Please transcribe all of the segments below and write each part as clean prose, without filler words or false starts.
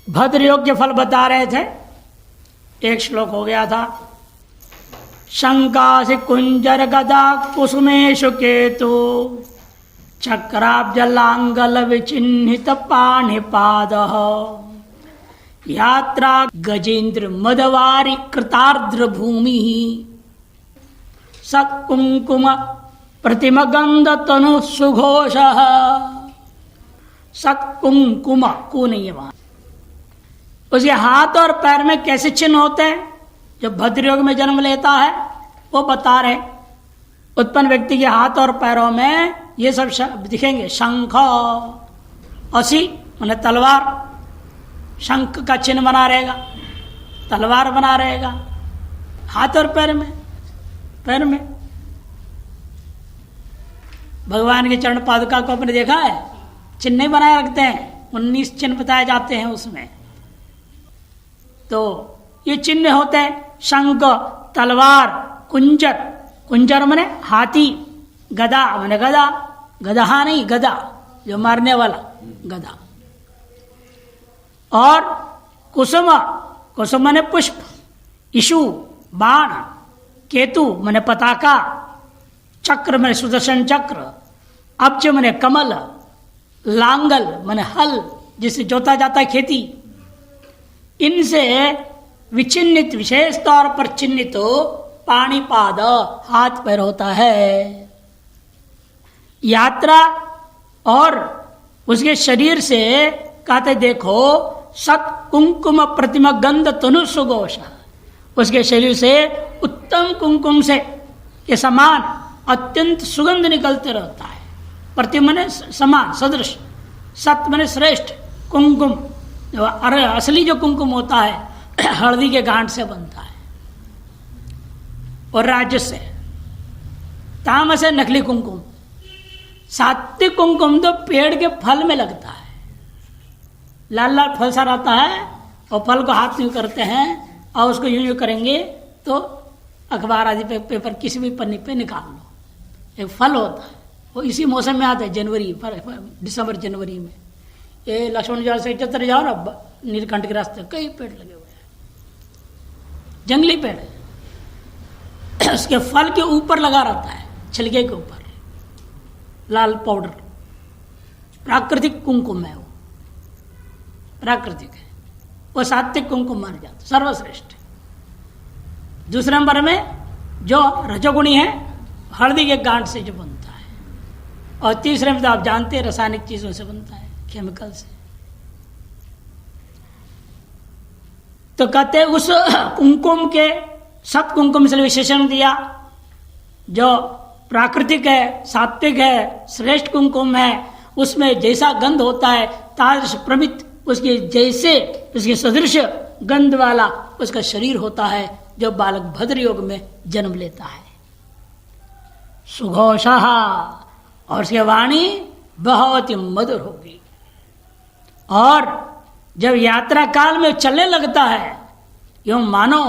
भद्र योग के फल बता रहे थे। एक श्लोक हो गया था, शंकासि कुंजर गदा कुसुमेशु केतु चक्राब्जलांगल विचिन्हित पाणिपाद यात्रा गजेन्द्र मदवारी कृतार्द्र भूमि सकुंकुम प्रतिमगंध तनु सुघोष। सकुंकुम को नहीं है वहां। उसके हाथ और पैर में कैसे चिन्ह होते हैं जो भद्र योग में जन्म लेता है वो बता रहे। उत्पन्न व्यक्ति के हाथ और पैरों में ये सब दिखेंगे। शंख असी माने तलवार, शंख का चिन्ह बना रहेगा, तलवार बना रहेगा हाथ और पैर में। भगवान के चरण पादुका को आपने देखा है, चिन्ह नहीं बनाए रखते हैं, 19 चिन्ह बताए जाते हैं उसमें। तो ये चिन्ह होते हैं शंख, तलवार, कुंजर, कुंजर माने हाथी, गदा माने गदा, गदहा नहीं गदा जो मारने वाला गदा, और कुसुम, कुसुम माने पुष्प, इशु बाण, केतु माने पताका, चक्र माने सुदर्शन चक्र, अब्ज माने कमल, लांगल माने हल जिससे जोता जाता है खेती। इनसे विचिन्नित विशेष तौर पर चिन्हित पाणिपाद हाथ पैर होता है। यात्रा और उसके शरीर से कहते देखो सत कुंकुम प्रतिमा गंध तनु सुघोष, उसके शरीर से उत्तम कुंकुम से के समान अत्यंत सुगंध निकलते रहता है। प्रतिमा ने समान सदृश, सत मने श्रेष्ठ, कुंकुम असली जो कुंकुम होता है हल्दी के गांठ से बनता है, और राजस से, तामस है नकली कुंकुम। सात्विक कुंकुम तो पेड़ के फल में लगता है, लाल लाल फल सा रहता है, और फल को हाथ में करते हैं और उसको यूं करेंगे तो अखबार आदि पे, पेपर किसी भी पन्नी पे निकाल लो, एक फल होता है। वो इसी मौसम में आता है, जनवरी दिसंबर जनवरी में। ये लक्ष्मण जाल से चतर जाओ ना, नीलकंठ के रास्ते कई पेड़ लगे हुए हैं, जंगली पेड़ है। उसके फल के ऊपर लगा रहता है, छिलके के ऊपर लाल पाउडर, प्राकृतिक कुंकुम है वो, प्राकृतिक है वो, सात्विक कुंकुम माना जाता, सर्वश्रेष्ठ। दूसरे नंबर में जो रजोगुणी है हल्दी के गांठ से जो बनता है, और तीसरे में तो आप जानते हैं रासायनिक चीजों से बनता है, केमिकल से। तो कहते उस कुंकुम के सत कुंकुम से विशेषण दिया जो प्राकृतिक है, सात्विक है, श्रेष्ठ कुंकुम है, उसमें जैसा गंध होता है तादृश प्रमित उसके जैसे उसके सदृश गंध वाला उसका शरीर होता है जो बालक भद्र योग में जन्म लेता है। सुघोषः, और उसकी वाणी बहुत ही मधुर होगी। और जब यात्रा काल में चलने लगता है यूं मानो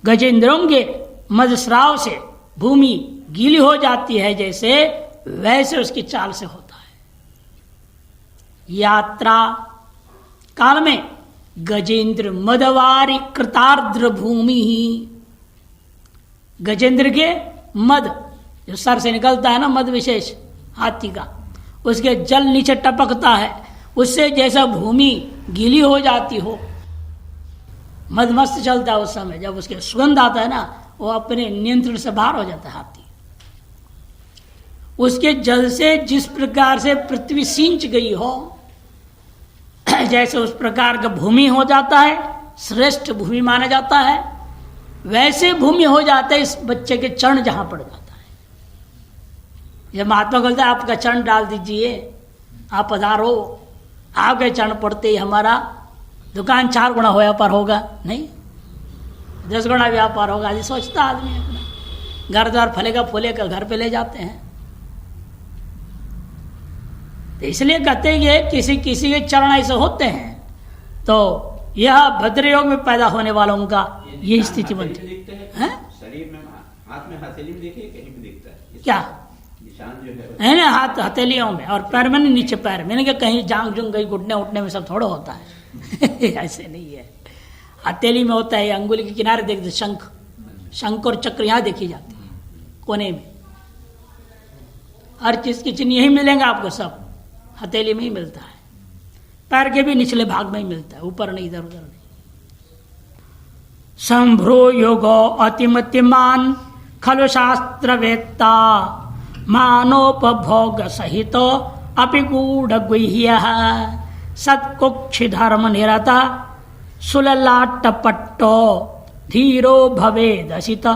गजेंद्रों के मदस्राव से भूमि गीली हो जाती है जैसे, वैसे उसकी चाल से होता है। यात्रा काल में गजेंद्र मदवारी कृतार्द्र भूमि ही, गजेंद्र के मद जो सर से निकलता है ना, मद विशेष हाथी का, उसके जल नीचे टपकता है, उससे जैसा भूमि गीली हो जाती हो। मद मस्त चलता है उस समय, जब उसके सुगंध आता है ना, वो अपने नियंत्रण से बाहर हो जाता है हाथी। उसके जल से जिस प्रकार से पृथ्वी सींच गई हो, जैसे उस प्रकार का भूमि हो जाता है, श्रेष्ठ भूमि माना जाता है, वैसे भूमि हो जाता है इस बच्चे के चरण जहां पड़ जाता है। जब महात्मा बोलता है आपका चरण डाल दीजिए, आप पधारो, आपके चरण पड़ते ही हमारा दुकान 4 गुना हो व्यापार होगा, नहीं 10 गुना व्यापार होगा, ये सोचता आदमी अपना। घर द्वार फलेगा फूलेगा, घर पे ले जाते हैं। तो इसलिए कहते हैं किसी किसी के चरण ऐसे होते हैं। तो यह भद्र योग में पैदा होने वालों का ये स्थिति बनती है। शरीर में हाथ में हथेली में देखिए, कहीं भी दिखता है क्या निशान जो है ना, हाथ हथेलियों में और पैर में, नीचे पैर में, कहीं जांग जुंग गई, घुटने उठने में सब थोड़ा होता है। ऐसे नहीं है। हथेली में होता है, अंगुली के किनारे देखते शंख, शंख और चक्र यहाँ देखी जाती है कोने में। हर चीज की चिन्ह यही मिलेंगे आपको, सब हथेली में ही मिलता है। पैर के भी निचले भाग में ही मिलता है, ऊपर नहीं, इधर उधर नहीं। संभ्रो योगो अतिमतिमान खलु शास्त्रवेत्ता मानोपभोग सहित अपि गूढ़ गुह्य सत्कुक्षि धर्म निरता सुललाटपट्टो धीरो भवेदसित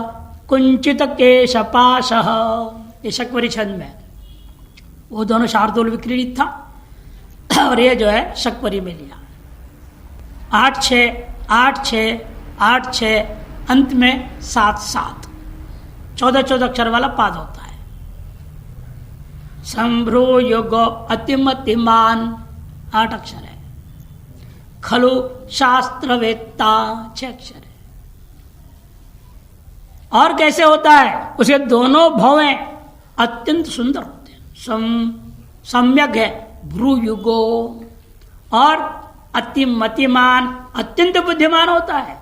कुंचित केशपाश। ये शक्वरी छंद में, वो दोनों शार्दूल विक्रीडित था और ये जो है शक्वरी में लिया। 8-6 8-6 8-6 अंत में 7-7 14 अक्षर वाला पाद होता है। संभ्रू युग अतिमतिमान 8 अक्षर है। खलु शास्त्रवेत्ता 6 अक्षर है। और कैसे होता है? उसके दोनों भवें अत्यंत सुंदर होते हैं। सम्यक है भ्रू युगो, और अतिमतिमान अत्यंत बुद्धिमान होता है,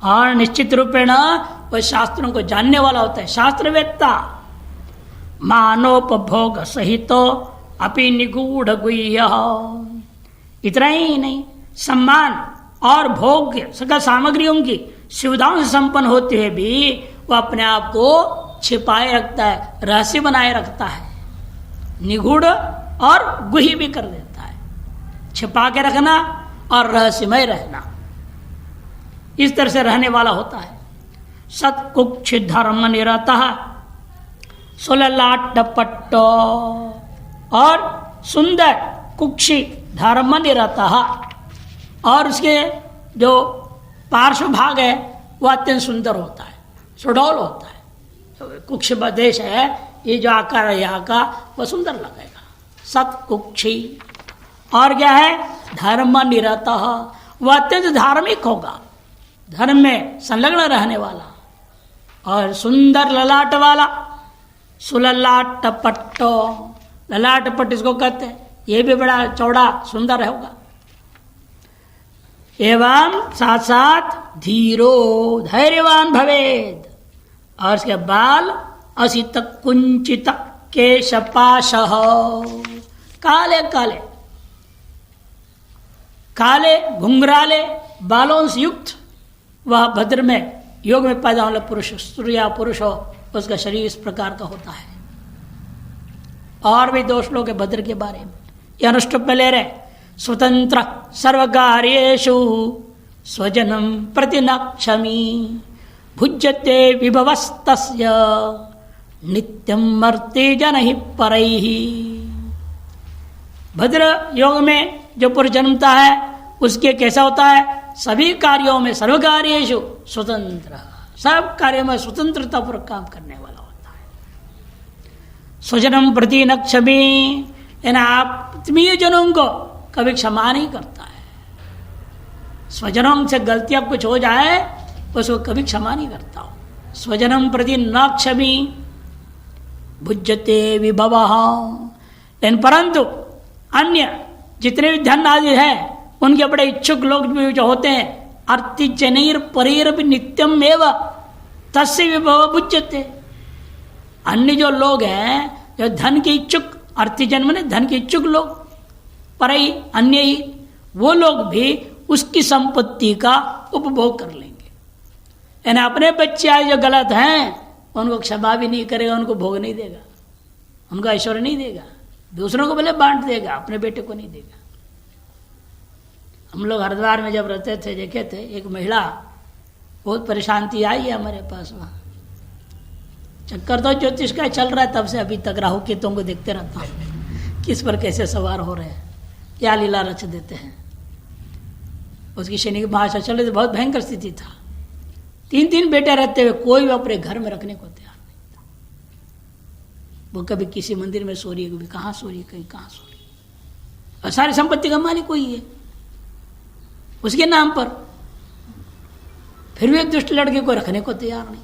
और निश्चित रूपेण वह शास्त्रों को जानने वाला होता है, शास्त्रवेत्ता। मानोपभोग सहित अपि निगूढ़ गुह्य। इतना ही नहीं, सम्मान और भोग्य सकल सामग्रियों की सुविधाओं से संपन्न होते हुए भी वह अपने आप को छिपाए रखता है, रहस्य बनाए रखता है। निगूढ़ और गुह्य भी कर देता है, छिपा के रखना और रहस्यमय रहना, इस तरह से रहने वाला होता है। सत्कुक्ष धर्म निरतः सुललाटपट्टो, और सुंदर कुक्षी धर्म निरतः, और उसके जो पार्श्व भाग है वह अत्यंत सुंदर होता है, सुडौल होता है। तो कुक्ष देश है, ये जो आकार है यहाँ का वह सुंदर लगेगा। सत्कुक्षी, और क्या है? धर्म निरतः, वह अत्यंत धार्मिक होगा, धर्म में संलग्न रहने वाला, और सुंदर ललाट वाला। सुललाट पट्टो, ललाट पट्ट इसको कहते हैं, ये भी बड़ा चौड़ा सुंदर होगा। एवं साथ साथ धीरो, धैर्यवान भवेद, और उसके बाल असित कुंचित केशपाश, काले काले काले घुंघराले बालों से युक्त वह भद्र में योग में पैदा होने पुरुष, स्त्री या पुरुष हो, उसका शरीर इस प्रकार का होता है। और भी दोष लोग भद्र के बारे में ये अनुष्टुप में ले रहे। स्वतंत्र सर्वकार्येषु स्वजनम प्रति न क्षमी भुज्यते विभवस्तस्य नित्यम मर्ते जन ही परैहि। भद्र योग में जो पुरुष जन्मता है उसके कैसा होता है? सभी कार्यों में, सर्व कार्येषु स्वतंत्र, सब कार्यों में स्वतंत्रता पूर्वक काम करने वाला होता है। स्वजनम प्रति न क्षमी, आत्मीय जनों को कभी क्षमा नहीं करता है। स्वजनों से गलतियां कुछ हो जाए उसको कभी क्षमा नहीं करता हो। स्वजनम प्रति न क्षमी भुज्यते विभवः, लेकिन परंतु अन्य जितने भी धन आदि है उनके बड़े इच्छुक लोग भी जो होते हैं, अर्तिजनैर परेर भी नित्यम एव तस्य विभव भुज्यते। अन्य जो लोग हैं जो धन के इच्छुक, अर्तिजन माने धन के इच्छुक लोग, पर ही अन्य ही, वो लोग भी उसकी संपत्ति का उपभोग कर लेंगे। यानी अपने बच्चे आज जो गलत हैं उनको क्षमा भी नहीं करेगा, उनको भोग नहीं देगा, उनका ऐश्वर्य नहीं देगा, दूसरों को भले बांट देगा, अपने बेटे को नहीं देगा। हम लोग हरिद्वार में जब रहते थे देखे थे, एक महिला बहुत परेशान थी, आई है हमारे पास। वहाँ चक्कर तो ज्योतिष का चल रहा है तब से अभी तक, राहु केतुओं को देखते रहता हूँ किस पर कैसे सवार हो रहे हैं, क्या लीला रच देते हैं। उसकी शनि की भाषा चल रही थी, बहुत भयंकर स्थिति था। 3 बेटे रहते हुए कोई भी अपने घर में रखने को तैयार नहीं था। वो कभी किसी मंदिर में सो रही है, कभी कहाँ सो रही है, कहीं कहाँ सो रही है, और सारी संपत्ति का मालिक कोई है उसके नाम पर, फिर भी एक दुष्ट लड़के को रखने को तैयार नहीं।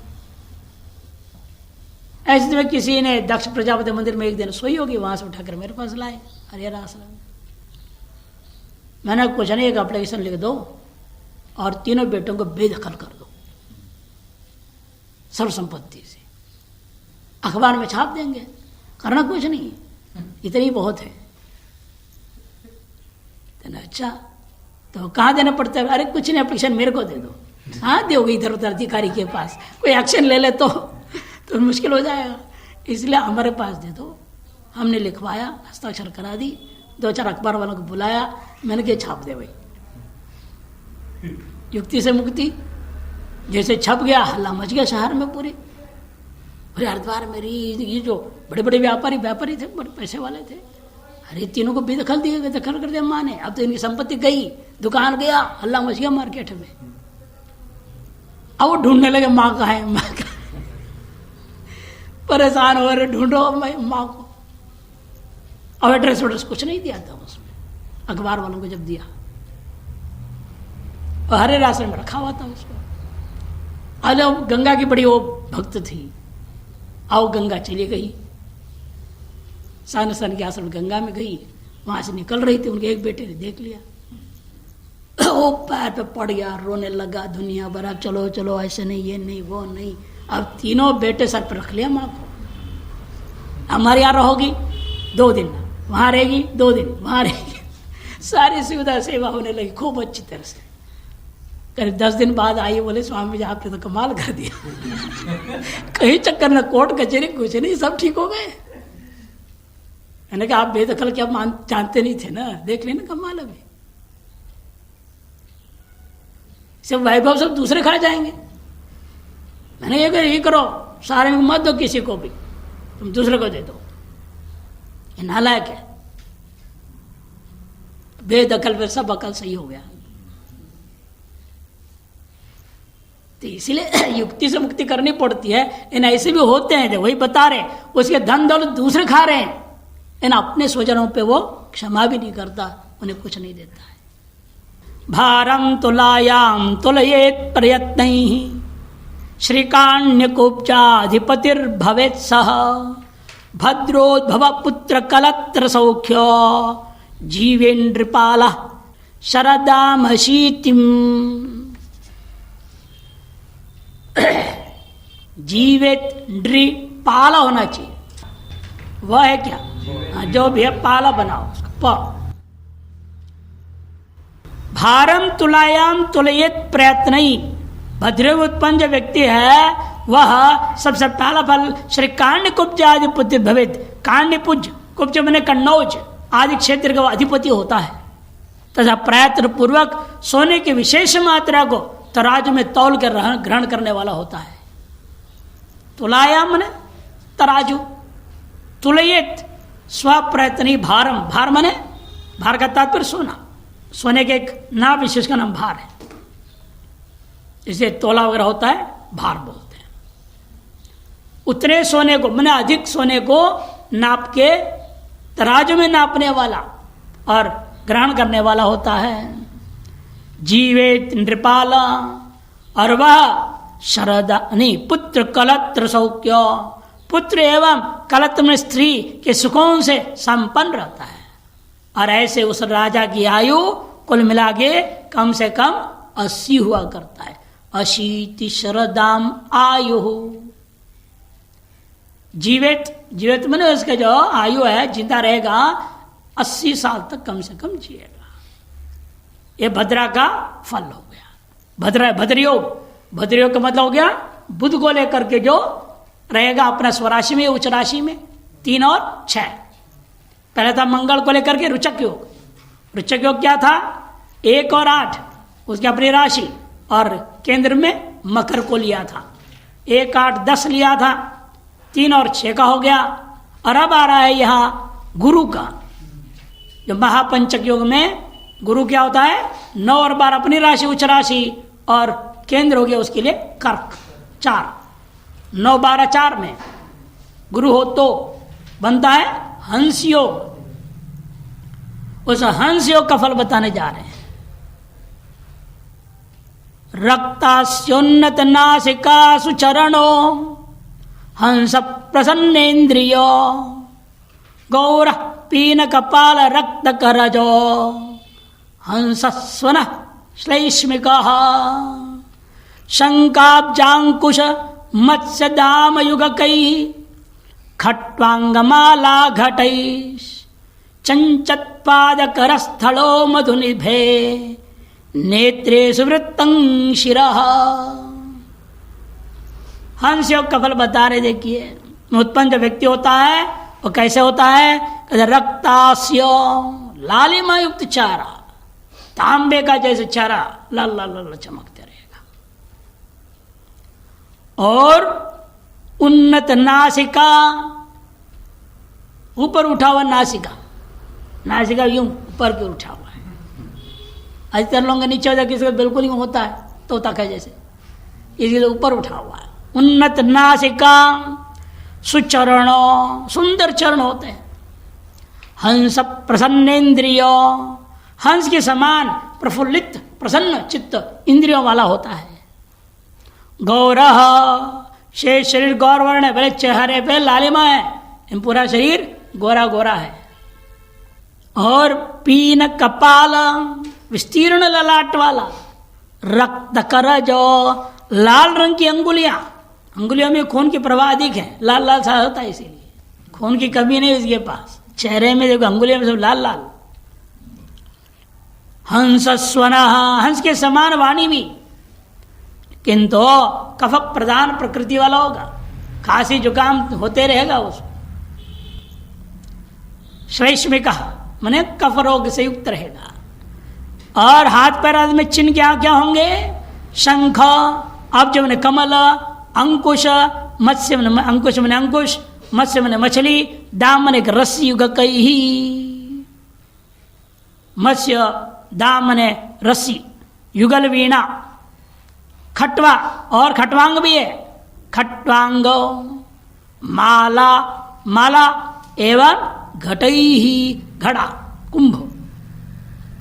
ऐसे में किसी ने दक्ष प्रजापति मंदिर में एक दिन सोई होगी, वहां से उठाकर मेरे पास लाए हरिहर आश्रम में। मैंने कुछ नहीं, एक एप्लीकेशन लिख दो और तीनों बेटों को बेदखल कर दो सर्व संपत्ति से, अखबार में छाप देंगे, करना कुछ नहीं, इतनी बहुत है। तो अच्छा तो कहाँ देना पड़ता है? अरे कुछ नहीं, एप्लीकेशन मेरे को दे दो। हाँ दोगे इधर उधर अधिकारी के पास, कोई एक्शन ले ले तो मुश्किल हो जाएगा, इसलिए हमारे पास दे दो। हमने लिखवाया, हस्ताक्षर करा दी, 2-4 अखबार वालों को बुलाया, मैंने कहा छाप दे भाई, युक्ति से मुक्ति। जैसे छप गया, हल्ला मच गया शहर में पूरे हरिद्वार में। ये जो बड़े बड़े व्यापारी थे, बड़े पैसे वाले थे, अरे तीनों को बेदखल दिए गए, दखल कर दिया माँ ने। अब तो इनकी संपत्ति गई, दुकान गया, हल्ला मच गया मार्केट में। अब वो ढूंढने लगे माँ कहाँ है, माँ कहाँ है, परेशान हो रहे, ढूंढो माँ को। अब एड्रेस वड्रेस कुछ नहीं दिया था उसमें, अखबार वालों को जब दिया, और हरे रास्ते में रखा हुआ था उसको। आज गंगा की बड़ी वो भक्त थी, आओ गंगा चली गई, सन के आश्रम गंगा में गई, वहां से निकल रही थी, उनके एक बेटे ने देख लिया, वो पैर पे पड़ गया, रोने लगा दुनिया भर, अब चलो चलो ऐसे नहीं, ये नहीं वो नहीं। अब तीनों बेटे सर पर रख लिया माँ को, हमारे यहाँ रहोगी 2 दिन, वहां रहेगी 2 दिन, वहां रहेगी, सारी सुविधा सेवा होने लगी खूब अच्छी तरह से। करीब 10 दिन बाद आई, बोले स्वामी जी आपने तो कमाल कर दिया, कहीं चक्कर न कोर्ट कचहरी कुछ नहीं, सब ठीक हो गए। मैंने कहा आप बेदखल क्या जानते नहीं थे ना, देख लेना कमाल। अभी सब वैभव सब दूसरे खा जाएंगे। मैंने ये करो, सारे में मत दो किसी को भी, तुम दूसरे को दे दो, ये नालायक है। बेदखल पे सब अकल सही हो गया। तो इसीलिए युक्ति से मुक्ति करनी पड़ती है। इन ऐसे भी होते हैं जो वही बता रहे, उसके धन दौलत दूसरे खा रहे हैं, इन अपने स्वजनों पे वो क्षमा भी नहीं करता, उन्हें कुछ नहीं देता है। भारम तुलायाम तुलयेत प्रयत्नैः श्रीकाण्यकुब्जाधिपतिर्भवेत् सः भद्रोद्भव पुत्र कलत्र सौख्य जीवेन्द्रपालः शरदामशीतिम्। जीवेत नृपाल होना चाहिए, वह है क्या? जो भी है पाला बनाओ उसका। भारम तुलायाम तुलयेत प्रयत्न, भद्र उत्पन्न जो व्यक्ति है वह सबसे पहला फल श्री काण्य कुब्ज आदि पुत्र भवेत। काण्य पुज कुब्ज मैंने कन्नौज आदि क्षेत्र का अधिपति होता है, तथा प्रयत्न पूर्वक सोने की विशेष मात्रा को तराजू में तौल कर ग्रहण करने वाला होता है। तुलायाम मने तराजू, तुलयेत स्वप्रयत्नी भारम, भार मने भार का तात्पर्य सोना, सोने के एक नाम विशेष का नाम भार है, इसे तोला वगैरह होता है भार बोलते हैं। उतने सोने को मैंने अधिक सोने को नाप के तराजू में नापने वाला और ग्रहण करने वाला होता है। जीवेत नृपाल, और वह शरदा नहीं पुत्र कलत्र सौख्य, पुत्र एवं कलत्र में स्त्री के सुखों से संपन्न रहता है। और ऐसे उस राजा की आयु कुल मिला के कम से कम 80 हुआ करता है। 80 शरदाम आयु। जीवित मैंने उसका जो आयु है, जिंदा रहेगा 80 साल तक कम से कम जिएगा। ये भद्रा का फल हो गया। भद्रा भद्रयोग, भद्रयोग का मतलब हो गया बुध को लेकर के जो रहेगा अपना स्वराशि में उच्च राशि में 3 और 6। पहले था मंगल को लेकर के रुचक योग। रुचक योग क्या था? 1 और 8 उसकी अपनी राशि, और केंद्र में मकर को लिया था। 1, 8, 10 लिया था, 3 और 6 का हो गया। और अब आ रहा है यहाँ गुरु का, जो महापंचक योग में गुरु क्या होता है? 9 और 12 अपनी राशि उच्च राशि, और केंद्र हो गया उसके लिए कर्क 4। 9, 12, 4 में गुरु हो तो बनता है हंस योग। उस हंस योग का फल बताने जा रहे हैं। रक्तास्योन्नत नासिका सुचरणो हंस प्रसन्नेन्द्रियो गौर पीन कपाल रक्त करजो हंसस्वन श्लैष्मिकः शंकाब्जांकुश मत्स्यदामयुगकैः खट्वांगमाला घटैः चंचत्पादकरस्थलो मधुनिभे नेत्रे सुवृत्तं शिरः। हंस योग का फल बता रहे, देखिए उत्पन्न जो व्यक्ति होता है वो कैसे होता है, कहते रक्तास्य लालिमा युक्त चारा, तांबे का जैसे चारा लाल लाल लाल चमकते रहेगा, और उन्नत नासिका, ऊपर उठा हुआ नासिका, नासिका यूं ऊपर की उठा हुआ है, अधिकतर लोगों के नीचे हो जाए, किसी का बिल्कुल ही होता है तोता का जैसे, इसलिए ऊपर उठा हुआ है। उन्नत नासिका, सुचरण, सुंदर चरण होते हैं। हंस प्रसन्नेन्द्रिय, हंस के समान प्रफुल्लित प्रसन्न चित्त इंद्रियों वाला होता है। गौरह, शेष शरीर गौर वर्ण है, पहले चेहरे पे लालिमा है, पूरा शरीर गोरा गोरा है। और पीन कपाल, विस्तीर्ण ललाट वाला। रक्त कर, जो लाल रंग की अंगुलियां, अंगुलियों में खून की प्रवाह अधिक है, लाल लाल सा होता है, इसीलिए खून की कमी नहीं इसके पास। चेहरे में देखो अंगुलियों में सब लाल लाल। हंस स्वना, हंस के समान वाणी भी, किंतु कफ प्रधान प्रकृति वाला होगा, खांसी जुकाम होते रहेगा उसको। श्लैष्मिक माने कफ रोग से युक्त रहेगा। और हाथ पैर आदि में चिन्ह क्या क्या होंगे, शंख, अब मैंने कमल, अंकुश, मत्स्य मैंने अंकुश मैंने अंकुश, मत्स्य मैंने मछली, दाम मैंने रस्सी युग कही, मत्स्य दाम मैंने रस्सी, युगल वीणा, खटवा, और खटवांग भी है, खटवांग, माला, माला एवं घटई, घड़ा, कुंभ,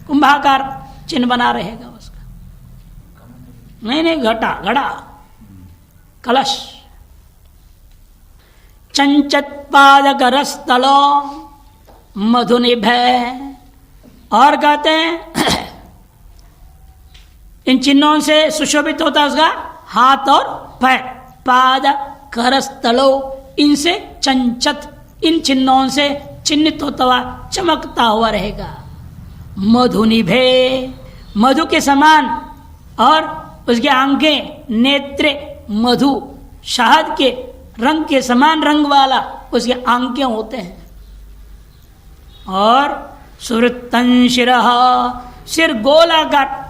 कुंभाकार चिन्ह बना रहेगा उसका। नहीं घटा, घड़ा, कलश। चंचत्पादक रसतलो मधुनिभय, और कहते हैं इन चिन्हों से सुशोभित होता है उसका हाथ और पैर। पाद करस्थलो, इनसे चंचत, इन चिन्हों से चिन्हित होता हुआ चमकता हुआ रहेगा। मधुनिभे, मधु के समान, और उसके आंखें, नेत्रे मधु, शहद के रंग के समान रंग वाला उसके आंखें होते हैं। और सुवृत्तं शिरः, सिर गोलाकार,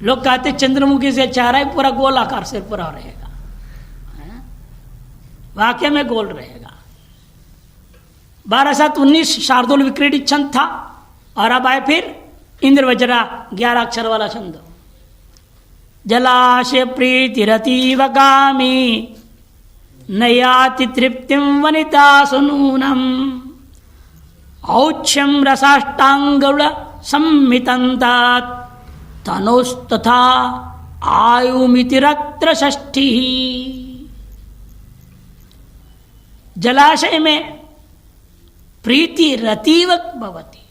लोग कहते चंद्रमुखी से चारा पूरा गोलाकार सिर पूरा रहेगा, वाकई में गोल रहेगा। 1219 शार्दुल विक्रीडित छंद था, और अब आए फिर इंद्र वज्रा 11 अक्षर वाला छंद। जलाशय प्रीतिरतीव कामी नयाति तृप्तिं वनिता सुनूनम औक्ष्यं रसाष्टांगुल सम्मितंतात तनोस्तथा आयुमितिरत्र षष्ठी। जलाशय में प्रीति रतीव भवति,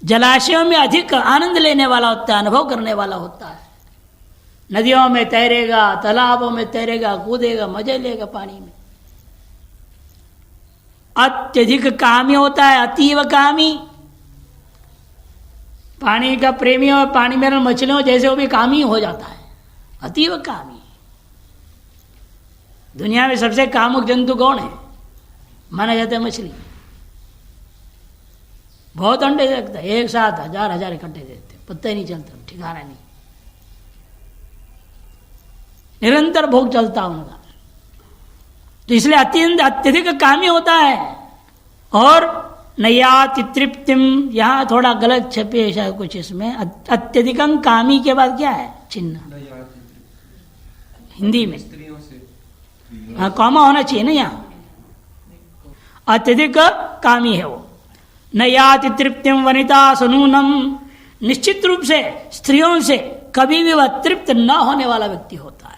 जलाशयों में अधिक आनंद लेने वाला होता है, अनुभव करने वाला होता है। नदियों में तैरेगा, तालाबों में तैरेगा, कूदेगा, मजे लेगा पानी में। अत्यधिक कामी होता है, अतीव कामी, पानी का प्रेमी हो, पानी में मछलियों जैसे वो भी कामी हो जाता है, अतीव कामी। दुनिया में सबसे कामुक जंतु कौन है? माना जाता है मछली। बहुत अंडे देता है, एक साथ हजार इकट्ठे देते, पता ही नहीं चलता, ठिकाना नहीं, निरंतर भोग चलता उनका। तो इसलिए अत्यधिक कामी होता है। और नयाति तृप्तिम, यहाँ थोड़ा गलत छपे है शायद कुछ इसमें, अत्यधिकं कामी के बाद क्या है चिन्ह हिंदी में? हाँ, कॉमा होना चाहिए ना यहाँ, अत्यधिक कामी है वो। नयाति तृप्तिम वनिता सुनूनम, निश्चित रूप से स्त्रियों से कभी भी वह तृप्त न होने वाला व्यक्ति होता है।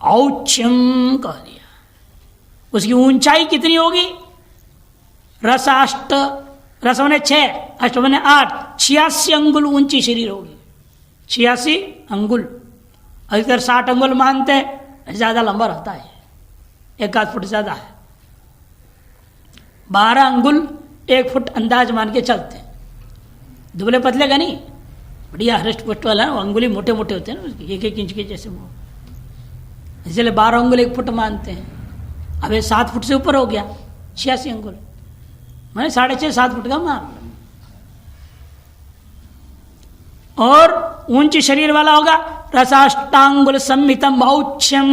औच्यम कह दिया, उसकी ऊंचाई कितनी होगी? रसाष्ट, रसवने 6, अष्टवने 8, 86 अंगुल ऊंची शरीर होगी। 86 अंगुल, अधिकतर 60 अंगुल मानते हैं, ज्यादा लंबा रहता है, 1 फुट ज्यादा है। 12 अंगुल 1 फुट अंदाज मान के चलते हैं। दुबले पतले का नहीं, बढ़िया हृष्ट पुष्ट वाला, अंगुली मोटे मोटे होते हैं ना उसके, 1-1 इंच के जैसे वो, इसलिए 12 अंगुल 1 फुट मानते हैं। अब ये 7 फुट से ऊपर हो गया, 86 अंगुल, मैंने 6.5-7 फुट का मान। और ऊंची शरीर वाला होगा, रसाष्टांगुल संमितम औच्यम,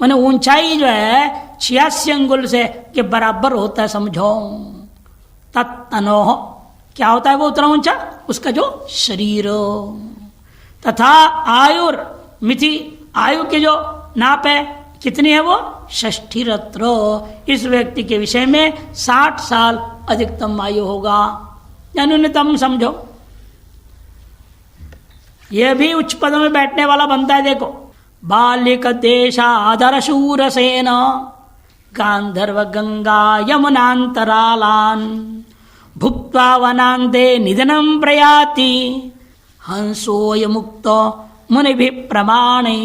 मैंने ऊंचाई जो है 86 अंगुल से के बराबर होता है, समझो। तत्तनोह, क्या होता है वो उतना ऊंचा, उसका जो शरीर। तथा आयुर मिथि, आयु के जो नाप है कितनी है वो, 60 रत्र। इस व्यक्ति के विषय में 60 साल अधिकतम आयु होगा, या न्यूनतम समझो। यह भी उच्च पदों में बैठने वाला बनता है। देखो, बालिक देशाधर शूरसेन गांधर्व गंगा यमुनांतरालान भुक्त्वा वनांते निधनम प्रयाति हंसोय मुक्तो मुनि भी प्रमाणे।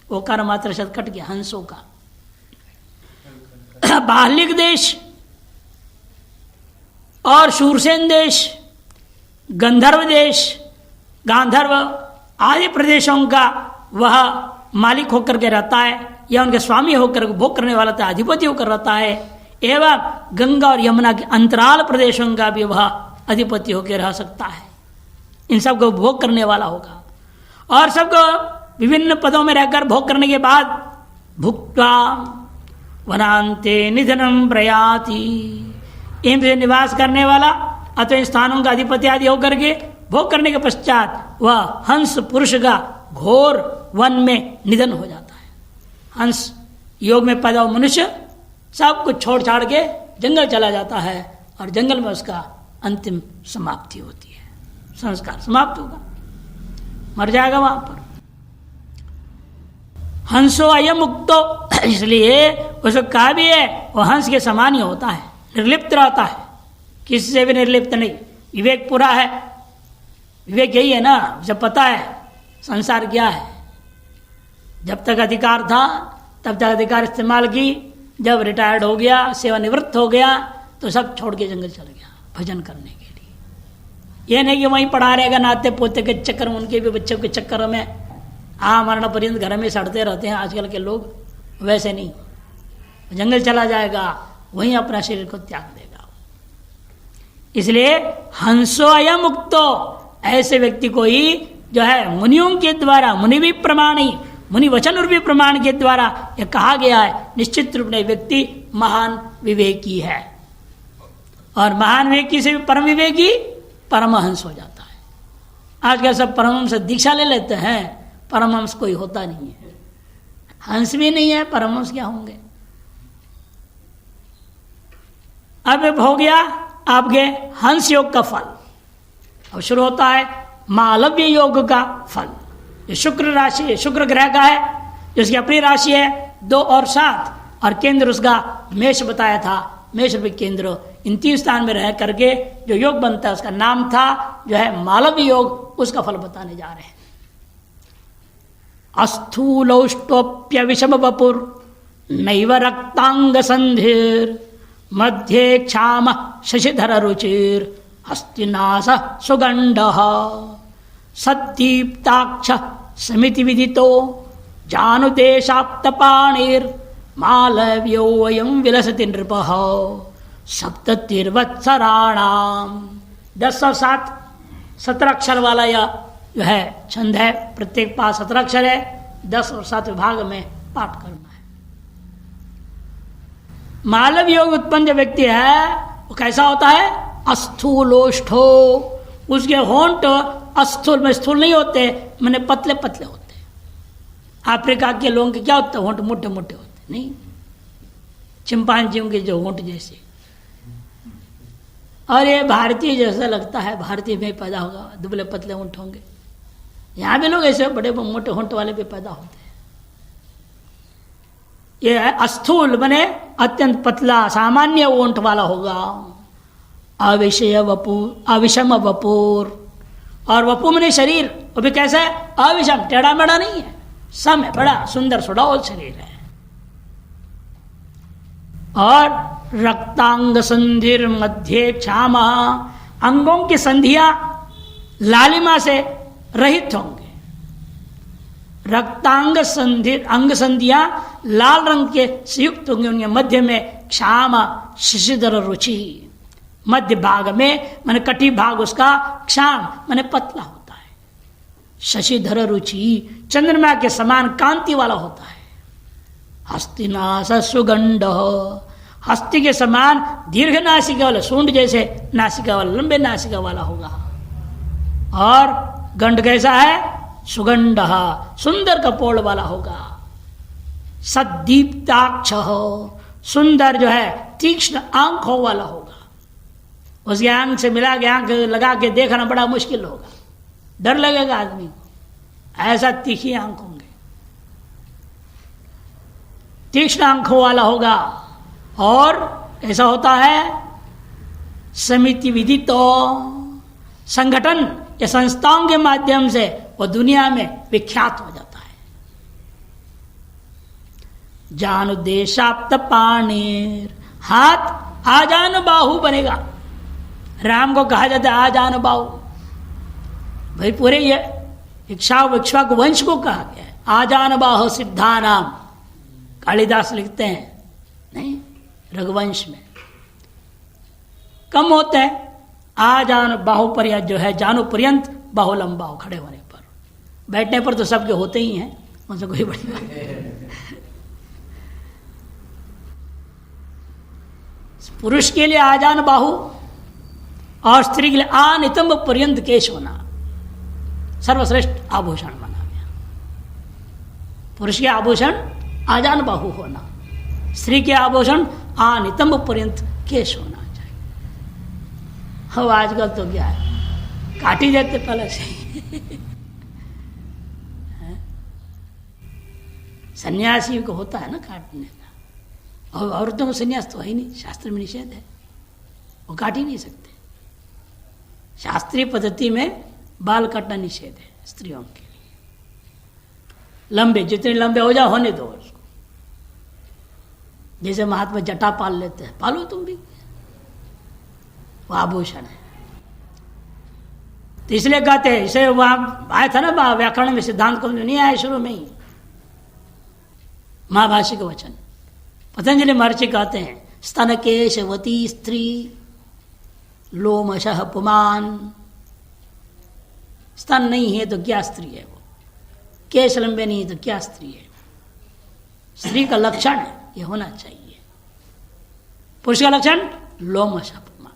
ओकार मात्र शब्द कट गया, हंसों का। बालिक देश और शूरसेन देश, गंधर्व देश, गांधर्व आदि प्रदेशों का वह मालिक होकर के रहता है, या उनके स्वामी होकर भोग करने वाला था, अधिपति होकर रहता है। एवं गंगा और यमुना के अंतराल प्रदेशों का भी वह अधिपति होकर रह सकता है। इन सबको भोग करने वाला होगा, और सबको विभिन्न पदों में रहकर भोग करने के बाद भुक्त्वा वनांते निधनम प्रयाति, इनसे निवास करने वाला अथवा इन स्थानों का अधिपति आदि होकर के भोग करने के पश्चात वह हंस पुरुष का घोर वन में निधन हो जाता है। हंस योग में पैदा हुआ मनुष्य सब कुछ छोड़ छाड़ के जंगल चला जाता है, और जंगल में उसका अंतिम समाप्ति होती है, संस्कार समाप्त होगा, मर जाएगा वहां पर। हंसो अयम मुक्तो, इसलिए उसको कहा भी है वो हंस के समान ही होता है, निर्लिप्त रहता है, किसी से भी निर्लिप्त नहीं, विवेक पूरा है। विवेक यही है ना, जब पता है संसार क्या है। जब तक अधिकार था तब तक अधिकार इस्तेमाल की, जब रिटायर्ड हो गया, सेवानिवृत्त हो गया, तो सब छोड़ के जंगल चल गया भजन करने के लिए। ये नहीं कि वहीं पढ़ा रहेगा नाते पोते के चक्कर में, उनके भी बच्चों के चक्कर में मरण पर्यंत घर में सड़ते रहते हैं आजकल के लोग, वैसे नहीं, जंगल चला जाएगा, वहीं अपना शरीर को त्याग देगा। इसलिए हंसो अयम मुक्तो, ऐसे व्यक्ति को ही जो है मुनियों के द्वारा, मुनि भी प्रमाणी, मुनि वचन रूपी प्रमाण के द्वारा यह कहा गया है, निश्चित रूप में व्यक्ति महान विवेकी है। और महान विवेकी से भी परम विवेकी परमहंस हो जाता है। आजकल सब परमहंस दीक्षा ले लेते हैं, परमहंस कोई होता नहीं है, हंस भी नहीं है, परमहंस क्या होंगे। अब हो गया आपके हंस योग का फल। अब शुरू होता है मालव्य योग का फल। ये शुक्र राशि, शुक्र ग्रह का है, जिसकी अपनी राशि है 2 और 7, और केंद्र उसका मेष बताया था, मेष रूपी केंद्र। इन 3 स्थान में रह करके जो योग बनता है उसका नाम था जो है मालव्य योग। उसका फल बताने जा रहे हैं। अस्थूलौष्टोप्य विषम वपुर नैव रक्तांग संधिर मध्ये क्षाम शशिधर रुचिर हस्तिनास सुगंध सद्दीप्ताक्ष समिति विदितो जानुदेशाप्त पाणिर मालव्योऽयं विलसति नृपः सप्ततिर्वत्सराणाम। 10 और 7 17 अक्षर वाला यह जो है छंद है, प्रत्येक पास 17 अक्षर है, 10 और 7 विभाग में पाठ करना है। मालव योग उत्पन्न जो व्यक्ति है वो कैसा होता है, अस्थूलोष्ठो, उसके होंठ अस्थूल में स्थूल नहीं होते, मैंने पतले पतले होते। अफ्रीका के लोगों के क्या होते हैं, होंठ मोटे मोटे होते नहीं, चिंपांजियों के जो होंठ जैसे। और ये भारतीय जैसा लगता है, भारतीय में पैदा होगा, दुबले पतले होंठ होंगे। यहाँ भी लोग ऐसे बड़े मोटे होंठ वाले भी पैदा होते हैं। ये अस्थूल बने अत्यंत पतला सामान्य होंठ वाला होगा। अविषय वपुर, अविषम वपुर। और वपु मने शरीर, वो भी कैसा है? अविषम, टेढ़ा मेढ़ा नहीं है, सम है, बड़ा सुंदर सुडौल शरीर है। और रक्तांग संधिर मध्य क्षामा, अंगों की संधियां लालिमा से रहित होंगे। रक्तांग संधिर, अंग संधियां लाल रंग के से युक्त होंगे, उनके मध्य में क्षामा शिशिधर रुचि, मध्य भाग में माने कटी भाग उसका क्षाम माने पतला होता है। शशिधर रुचि, चंद्रमा के समान कांति वाला होता है। हस्तिनास सुगंड, हस्ती के समान दीर्घ नासिका वाला, सूंड जैसे नासिका वाला, लंबे नासिका वाला होगा। और गंड कैसा है? सुगंड, सुंदर कपोल वाला होगा। सदीप्ताक्ष, सुंदर जो है तीक्ष्ण आंखों वाला होगा। उसकी आंख से मिला के आंख लगा के देखना बड़ा मुश्किल होगा, डर लगेगा आदमी को, ऐसा तीखी आंख होंगे। तीक्ष्ण आंखों वाला होगा। और ऐसा होता है समिति विदित, तो संगठन या संस्थाओं के माध्यम से वो दुनिया में विख्यात हो जाता है। जानु देशाप्त पाणिर, हाथ आजान बाहु बनेगा। राम को कहा जाता है आजान बाहु, भाई पूरे ये इक्ष्वाकु वंश को कहा गया है आजान बाहु सिद्धानाम। कालिदास लिखते हैं, नहीं रघुवंश में कम होते हैं आजान बाहु पर्यंत, जो है जानू पर्यंत बाहु लंबा हो, खड़े होने पर। बैठने पर तो सबके होते ही हैं, उनसे कोई बड़ी बात नहीं। पुरुष के लिए आजान बाहु और स्त्री के लिए आनितंब पर्यंत केश होना सर्वश्रेष्ठ आभूषण माना गया। पुरुष के आभूषण आजान बाहु होना, स्त्री के आभूषण आनितंब पर्यंत केश होना चाहिए। हो आजकल तो क्या है, काट ही देते पहले से। सन्यासी को होता है ना काटने का, और औरतों को सन्यास तो है ही नहीं, शास्त्र में निषेध है, वो काट ही नहीं सकते। शास्त्रीय पद्धति में बाल काटना निषेध है स्त्रियों के लिए। लंबे जितने लंबे हो जाओ होने दो उसको। जैसे महात्मा जटा पाल लेते हैं, पालो तुम भी, वो आभूषण है। तो इसलिए कहते हैं, इसे वहां आया था ना व्याकरण में, सिद्धांत को नहीं आया शुरू में ही, महाभाष्य के वचन। पतंजलि महर्षि कहते हैं, स्तन केशवती स्त्री लोमशः पुमान। स्तन नहीं है तो क्या स्त्री है वो, केश लंबे नहीं है तो क्या स्त्री है। स्त्री का लक्षण है ये होना चाहिए। पुरुष का लक्षण लोमशः पुमान।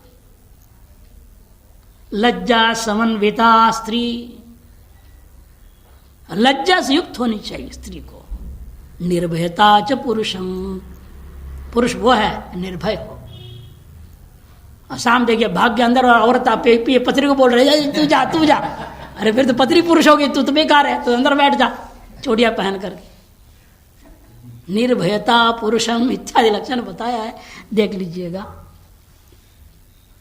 लज्जा समन्विता स्त्री, लज्जा से युक्त होनी चाहिए स्त्री को। निर्भयता च पुरुषम, पुरुष वो है निर्भय हो। शाम देखिए भाग के अंदर औरत पत्नी को बोल रहे तू जा तू जा, अरे फिर तो पत्नी पुरुष होगी, तू तो बेकार है, तो अंदर बैठ जा चोटियां पहन करके। निर्भयता पुरुषम इत्यादि लक्षण बताया है, देख लीजिएगा।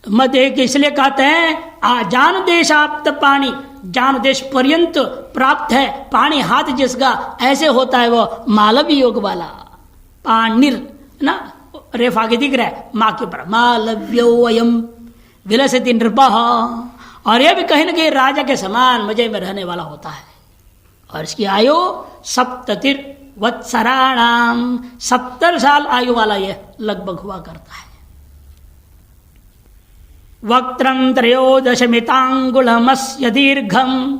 मध्य इसलिए कहते हैं आजान देशाप्त पाणी, जान देश पर्यंत प्राप्त है पाणी, हाथ जिसका ऐसे होता है वो मालवी योग वाला। पाणिर ना रेफ आगे दिख रहा है माँ के ऊपर, मालव्योयम विलसति नृपः। और यह भी कहीं ना कहीं राजा के समान मजे में रहने वाला होता है। और इसकी आयु सप्ततिर वत्सराणाम, 70 साल आयु वाला यह लगभग हुआ करता है। वक्त्रम त्रयोदशमितांगुलमस्य दीर्घम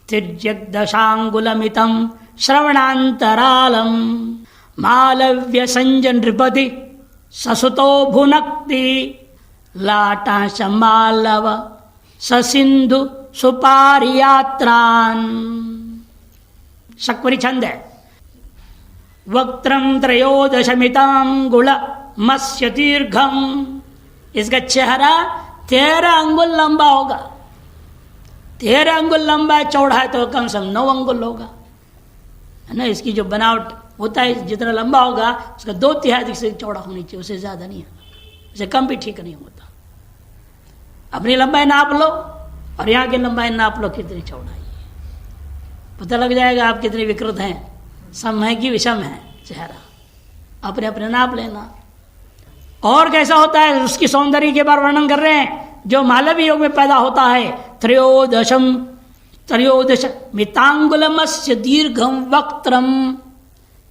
तिर्यग्दशांगुलमितं श्रवणांतरालम मालव्य संजय नृपति ससुतो भुनक्ति लाटा मालव ससिंधु सुपारियात्रान। शक्वरी छंद है। वक्त्रम त्रयोदशमितांगुल मत्स्य दीर्घम, इसका चेहरा 13 अंगुल लंबा होगा। 13 अंगुल लंबा चौड़ा है तो कम से कम 9 अंगुल होगा, है ना। इसकी जो बनावट होता है जितना लंबा होगा उसका 2/3 से चौड़ा होनी चाहिए, उससे ज्यादा नहीं है, उससे कम भी ठीक नहीं होता। अपनी लंबाई नाप लो और यहाँ की लंबाई नाप लो कितनी चौड़ाई है, पता लग जाएगा आप कितने विकृत हैं, सम है कि विषम है चेहरा, अपने अपने नाप लेना। और कैसा होता है उसकी सौंदर्य के बारे वर्णन कर रहे हैं, जो मालवीय योग में पैदा होता है। त्रयोदश मितांगुलमस्य दीर्घम वक्त्रम,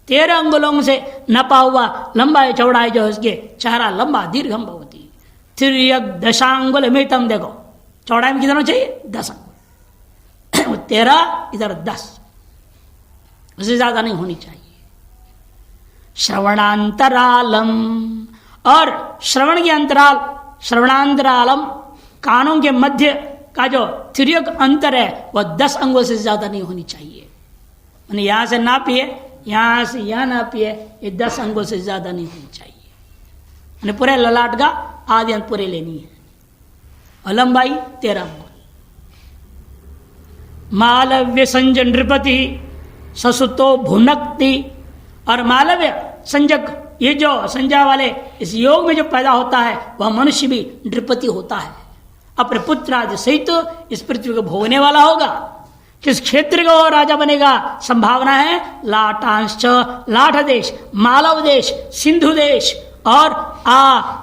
13 अंगुलों से नपा हुआ लंबा चौड़ाई जो उसके चेहरा लंबा दीर्घम भवती। तिर्यक दशांगुल मितम, देखो चौड़ाई में कितना चाहिए 10 अंगुल, 13 इधर 10, उससे ज्यादा नहीं होनी चाहिए। श्रवणांतरालम, और श्रवण के अंतराल, श्रवणांतरालम कानों के मध्य का जो तिर्यक अंतर है वह 10 अंगों से ज्यादा नहीं होनी चाहिए। मैंने यहां से नापिए, यहां से यहां नापिए, ये 10 अंगों से ज्यादा नहीं होनी चाहिए। मैंने पूरे ललाट का आदि अंत पूरे लेनी है, और लंबाई 13 अंगुल। मालव्य संज नृपति ससुतो भुनक्ति, और मालव्य संजक, ये जो संज्ञा वाले इस योग में जो पैदा होता है वह मनुष्य भी नृपति होता है, अपने पुत्र आदि सहित इस पृथ्वी को भोगने वाला होगा। किस क्षेत्र का वो राजा बनेगा, संभावना है लाटांश, लाठ देश, मालव देश, सिंधु देश और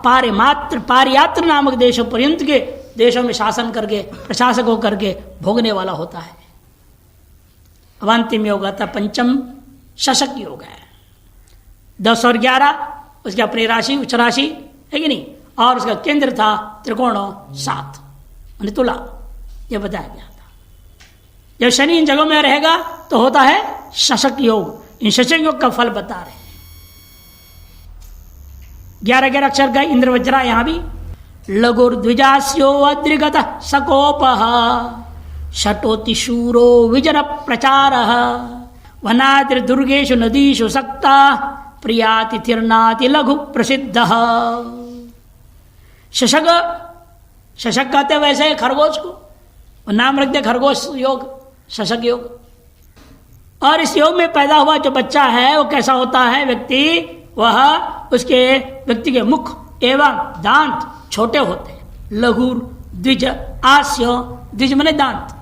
पारियात्र नामक देशों पर्यंत के देशों में शासन करके, प्रशासक होकर के भोगने वाला होता है। अब अंतिम योग आता पंचम शशक योग है, 10 और 11 उसकी अपनी राशि उच्च राशि है कि नहीं, और उसका केंद्र था त्रिकोणों 7 यानी तुला, यह बताया गया था। जब शनि इन जगहों में रहेगा तो होता है शशक योग। इन शशक योग का फल बता रहे हैं। 11 अक्षर का इंद्र वज्रा, यहां भी लघुर्द्विजास्यो अद्रिगत सकोप शटोति शूरो विजन प्रचार वनाद्रि दुर्गेशु नदीषु सक्ता प्रियातिथिर्नाति लघु प्रसिद्ध। शशक, शशक कहते वैसे खरगोश को, और नाम रख दे खरगोश योग, शशक योग। और इस योग में पैदा हुआ जो बच्चा है वो कैसा होता है व्यक्ति, वह उसके व्यक्ति के मुख एवं दांत छोटे होते हैं। लघुर द्विज आस्य, द्विज मने दांत,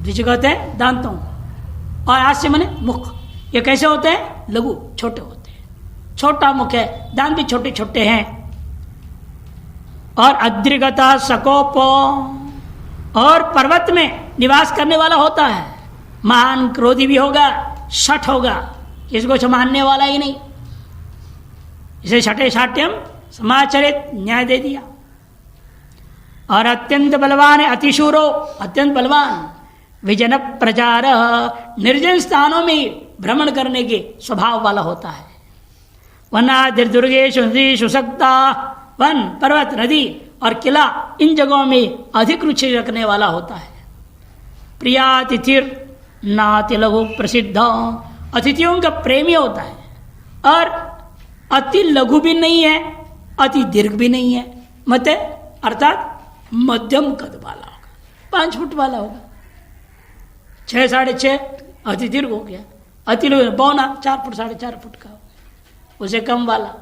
द्विज कहते हैं दांतों को, और आस्य मने मुख। ये कैसे होते हैं, लघु छोटे होते हैं, छोटा मुख है, दांत भी छोटे छोटे हैं। और अद्रिगता सकोप, और पर्वत में निवास करने वाला होता है। महान क्रोधी भी होगा, शठ होगा, इसको संभालने वाला ही नहीं। इसे छठे शाट्यम समाचरित न्याय दे दिया। और अत्यंत बलवान है, अतिशूरो, अत्यंत बलवान। विजन प्रचार, निर्जन स्थानों में भ्रमण करने के स्वभाव वाला होता है। वनाद्रि दुर्गेषु नदीषु सक्ता, वन पर्वत नदी और किला इन जगहों में अधिक रुचि रखने वाला होता है। प्रियातिथिर नाति लघु प्रसिद्ध, अतिथियों का प्रेमी होता है। और अति लघु भी नहीं है, अति दीर्घ भी नहीं है, मत अर्थात मध्यम कद वाला होगा, 5 फुट वाला होगा। 6 साढ़े 6 अति दीर्घ हो गया, अति लघु पौना 4 फुट 4.5 फुट का, उसे कम वाला।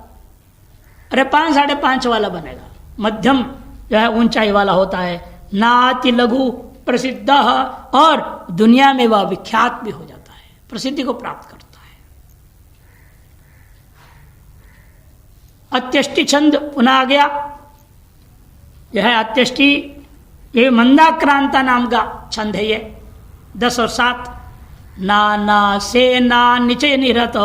अरे 5 साढ़े 5 वाला बनेगा, मध्यम जो है ऊंचाई वाला होता है। नाति लघु प्रसिद्ध, और दुनिया में वह विख्यात भी हो जाता है, प्रसिद्धि को प्राप्त करता है। अत्यष्टि छंद पुनः आ गया, यह है अत्यष्टि, ये मंदाक्रांता नाम का छंद है। ये 10 और 7। नाना सेना निचय निरत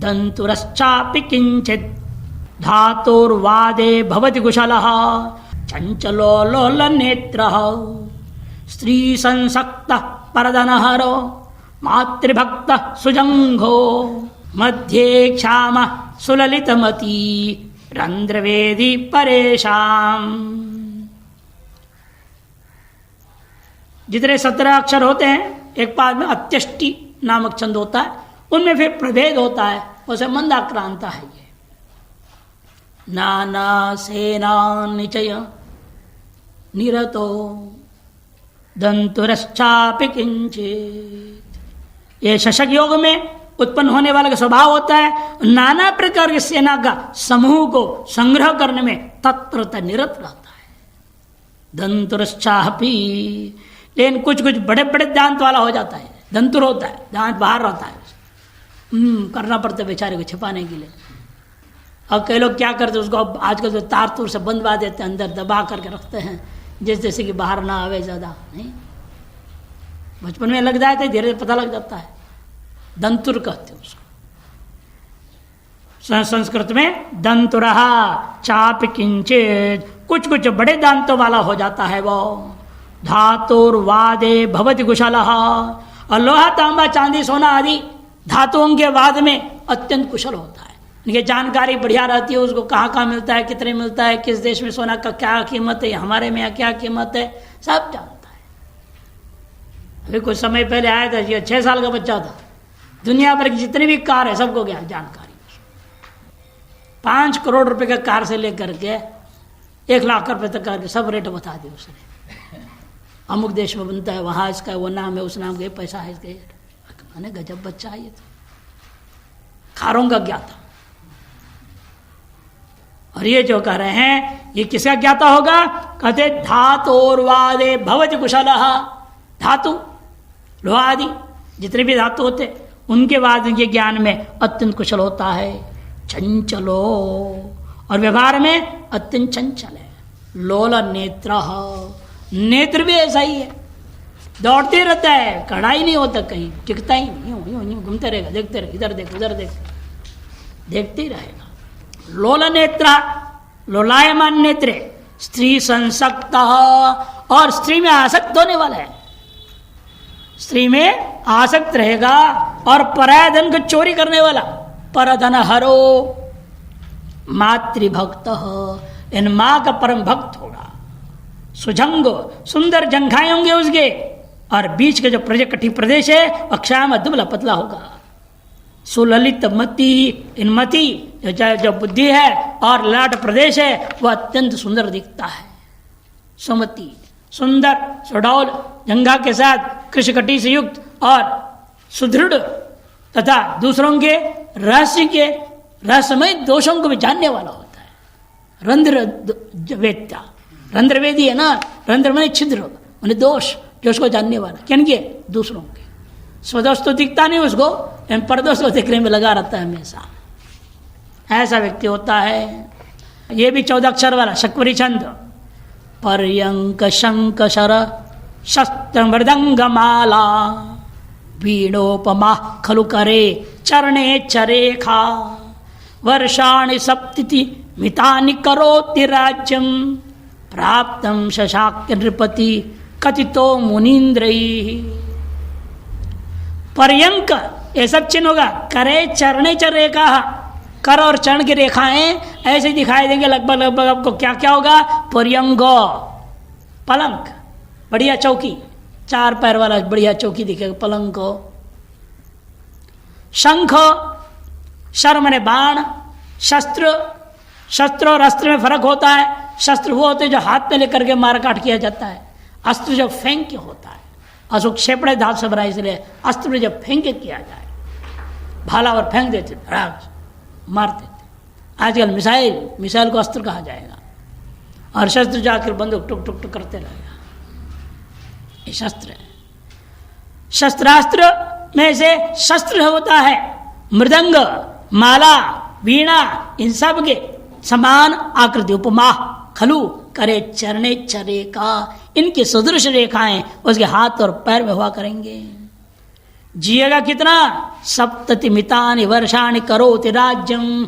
दंतुरश्चापि किंचित धातुर्वादे भवति कुशलः चंचलो लोल नेत्र स्त्री संसक्त परदनहरो मातृभक्त सुजंघो मध्ये क्षाम सुललितमती रंध्रवेदी परेशान। जितने 17 अक्षर होते हैं एक पाद में अत्यष्टि नामक छंद होता है, उनमें फिर प्रभेद होता है, उसे मंदाक्रांता है। ये नाना सेना निचय निरतो दंतुरश्चापि किंचित। ये शशक योग में उत्पन्न होने वाला का स्वभाव होता है नाना प्रकार की सेना का समूह को संग्रह करने में तत्परता निरत रहता है। दंतुरश्चापी, लेकिन कुछ कुछ बड़े बड़े दांत वाला हो जाता है, दंतुर होता है, दांत बाहर रहता है, करना पड़ता है बेचारे को छिपाने के लिए। और कई लोग क्या करते हैं, उसको आजकल तो तार तूर से बंधवा देते हैं, अंदर दबा करके रखते हैं, जैसे कि बाहर ना आवे ज़्यादा। नहीं, बचपन में लग जाए तो धीरे धीरे पता लग जाता है, दंतुर कहते हैं उसको। संस्कृत में दंतुरहा चाप किंचित, कुछ कुछ बड़े दांतों वाला हो जाता है वो। धातुर्वादे भवति कुशलः, और लोहा तांबा चांदी सोना आदि धातुओं के वाद में अत्यंत कुशल होता है। इनकी जानकारी बढ़िया रहती है, उसको कहाँ कहाँ मिलता है, कितने मिलता है, किस देश में सोना का क्या कीमत है, हमारे में क्या कीमत है, सब जानता है। अभी कुछ समय पहले आया था, ये 6 साल का बच्चा था, दुनिया भर की जितनी भी कार है सबको क्या जानकारी, 5 करोड़ रुपए का कार से लेकर के 1 लाख रुपए तक का सब रेट बता दिए उसने। अमुक देश में बनता है, वहाँ इसका वो नाम है, उस नाम का पैसा है इसका। मैंने गजब बच्चा है ये तो, कारों का ज्ञाता। और ये जो कह रहे हैं ये किसका ज्ञाता होगा, कहते धातोर्वादे भवति कुशलः, धातु लोहा आदि जितने भी धातु होते उनके वाद के ज्ञान में अत्यंत कुशल होता है। चंचलो, और व्यवहार में अत्यंत चंचल है। लोल नेत्र, नेत्र भी ऐसा ही है, दौड़ते रहता है, कड़ाई नहीं होता कहीं, टिकता ही नहीं, यूं यूं घूमते रहेगा, देखते रहे, इधर देख उधर देख, देखते ही रहेगा। लोल नेत्र, लोलायमान नेत्र, स्त्री संसक्त, और स्त्री में आसक्त होने वाला है, स्त्री में आसक्त रहेगा। और पराया धन को चोरी करने वाला, परधन हरो, मातृभक्त, इन माँ का परम भक्त होगा। सुजंग, सुंदर जंघाएं होंगे उसके, और बीच के जो कठिन प्रदेश है अक्षाम दुबला पतला होगा। सुललित मति, इन मति जो बुद्धि है और ललाट प्रदेश है वह अत्यंत सुंदर दिखता है। सुमति, सुंदर सुडौल जंघा के साथ कृष्णकटी से युक्त और सुदृढ़ तथा दूसरों के रहस्यमय दोषों को भी जानने वाला होता है। रंध्र वेत्ता, रंध्रवेदी है ना, रंध्र माने छिद्र, माने दोष, जो उसको जानने वाला, किनके, दूसरों के। स्वदोष तो दिखता नहीं उसको, परदोष को देखने में लगा रहता है हमेशा, ऐसा व्यक्ति होता है। ये भी 14 अक्षर वाला शक्वरी छंद। पर्यंक शंक शर शस्त्र मृदंग माला, वीणोपमा खलु करे चरणे चरेखा, वर्षाणि सप्तति मितानि करोति राज्यं, प्राप्तं शशाक्य नृपति कथितो मुनीन्द्रैः। पर्यंक ये सब चिन्ह होगा, करे चरणे च रेखा, कर और चरण की रेखाएं ऐसे दिखाई देंगे लगभग लगभग। आपको क्या क्या होगा, पर्यंक पलंग, बढ़िया चौकी, 4 पैर वाला बढ़िया चौकी दिखेगा, पलंग को। शंख, शर माने बाण, शस्त्र, शस्त्र और अस्त्र में फर्क होता है। शस्त्र वो होते जो हाथ में लेकर के मार काट किया जाता है, अस्त्र जो फेंक के होता है। अशोक क्षेपड़े धातु से बना, इसलिए अस्त्र में जब फेंक के किया जाए, भाला और फेंक देते मार देते। आजकल मिसाइल को अस्त्र कहा जाएगा, और शस्त्र जाकर बंदूक टुक टुक टुक करते रहेगा, ये शस्त्र है। शस्त्रास्त्र में से शस्त्र होता है मृदंग, माला, वीणा, इन सब के समान आकृति, उपमा खलु करे चरणे चरेका, इनकी सदृश रेखाएं उसके हाथ और पैर में हुआ करेंगे। जिएगा कितना, सप्तति मितानि वर्षाणि करोति राज्यम,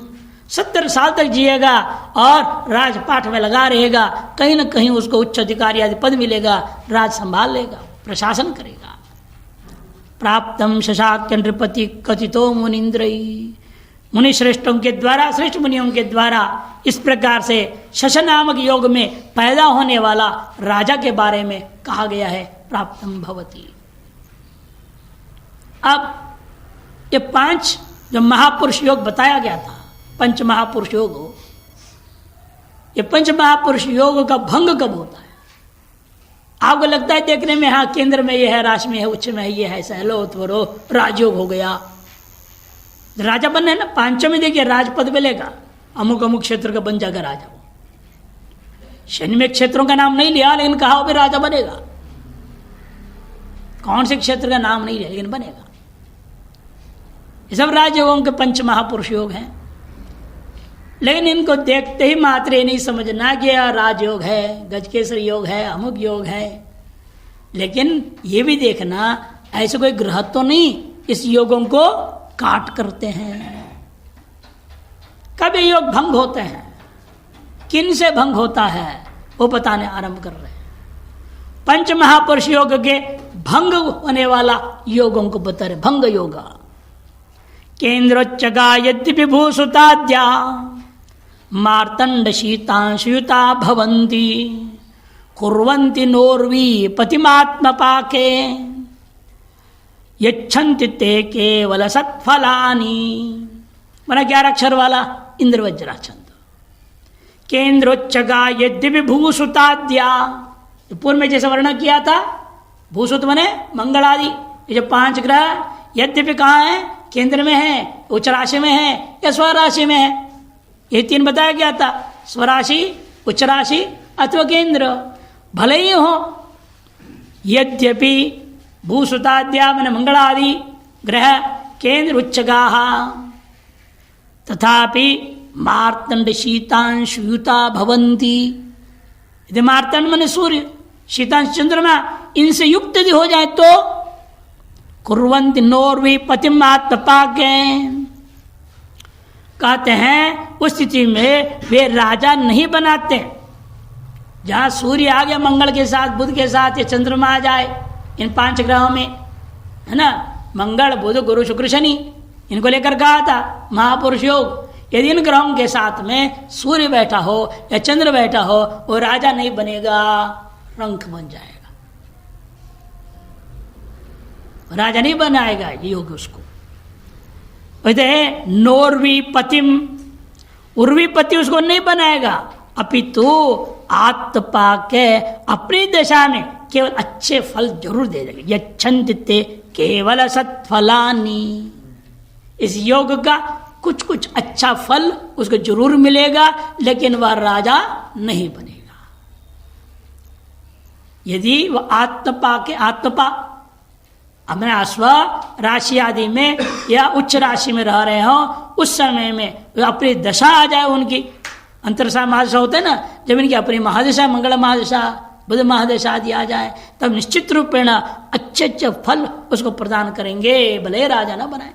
70 साल तक जिएगा और राजपाठ में लगा रहेगा, कहीं ना कहीं उसको उच्च अधिकारी आदि पद मिलेगा, राज संभाल लेगा, प्रशासन करेगा। प्राप्तम शशाक्य नृपति कथितो मुनीन्द्रैः, मुनि श्रेष्ठों के द्वारा, श्रेष्ठ मुनियों के द्वारा इस प्रकार से शश नामक योग में पैदा होने वाला राजा के बारे में कहा गया है, प्राप्तम भवति। अब ये 5 जो महापुरुष योग बताया गया था, पंच महापुरुष योग, ये पंच महापुरुष योग का भंग कब होता है? आपको लगता है देखने में हाँ केंद्र में ये है, राशि में है, उच्च में है, ये है, सहलो त्वरो राजयोग हो गया। राजा बनना है ना, 5 में देखिए राजपद मिलेगा, अमुक अमुक क्षेत्र का बन जाएगा राजा। शनि में क्षेत्रों का नाम नहीं लिया, लेकिन कहा वो भी राजा बनेगा। कौन से क्षेत्र का नाम नहीं लिया, लेकिन बनेगा। ये सब राजयोगों के पंच महापुरुष योग हैं। लेकिन इनको देखते ही मात्र ये नहीं समझना कि यह राजयोग है, गजकेसरी योग है, अमुक योग है। लेकिन ये भी देखना ऐसे कोई ग्रह तो नहीं इस योगों को काट करते हैं। कब ये योग भंग होते हैं, किन से भंग होता है, वो बताने आरंभ कर रहे हैं। पंच महापुरुष योग के भंग होने वाला योगों को बता रहे। भंग योगा केंद्रोच्चगा यद्यपि भूसुताद्या मार्तंड शीतांशुयुता भवन्ति कुर्वन्ति नोर्वी पतिमात्म पाके यच्छन्ति ते केवल सत्फलानि। माना 11 अक्षर वाला इंद्र वज्राचंद। केंद्रोच्चगा यद्यपि भूसुताद्या, पूर्व में जैसे वर्णन किया था, भूसुत मने मंगल आदि, ये जो 5 ग्रह यद्यपि कहाँ है, केंद्र में है, उच्च राशि में है या स्वराशि में है। ये 3 बताया गया था, स्वराशि, उच्च राशि अथवा केंद्र। भले ही हो, यद्यपि भूसुताद्या मन मंगलादि ग्रह केंद्र उच्चगाः तथापि मार्तंड शीतांशुयुता भवन्ति। यदि मार्तंड मन सूर्य, शीतांश चंद्रमा, इनसे युक्त यदि हो जाए तो कुर्वन्ति नोर्वी पतिम आत्मपाके, कहते हैं उस स्थिति में वे राजा नहीं बनाते। जहां सूर्य आ गया मंगल के साथ, बुध के साथ, ये चंद्रमा आ जाए इन 5 ग्रहों में, है ना, मंगल बुध गुरु शुक्र शनि, इनको लेकर कहा था महापुरुष योग। यदि इन ग्रहों के साथ में सूर्य बैठा हो या चंद्र बैठा हो, वो राजा नहीं बनेगा, रंक बन जाएगा, राजा नहीं बनाएगा ये योग उसको। नोर्वी पतिम, उर्वी पति उसको नहीं बनाएगा, अपितु आत्मपाके अपनी दशा में केवल अच्छे फल जरूर दे देगा। यच्छन्ति केवल सत्फलानि, इस योग का कुछ कुछ अच्छा फल उसको जरूर मिलेगा, लेकिन वह राजा नहीं बनेगा। यदि वह आत्मपा अपने अश्व राशि आदि में या उच्च राशि में रह रहे हो, उस समय में अपनी दशा आ जाए, उनकी अंतरसा महादशा होते हैं ना, जब इनकी अपनी महादशा, मंगल महादशा, बुध महादशा आदि आ जाए, तब निश्चित रूपेण अच्छे अच्छे फल उसको प्रदान करेंगे, भले राजा ना बनाए।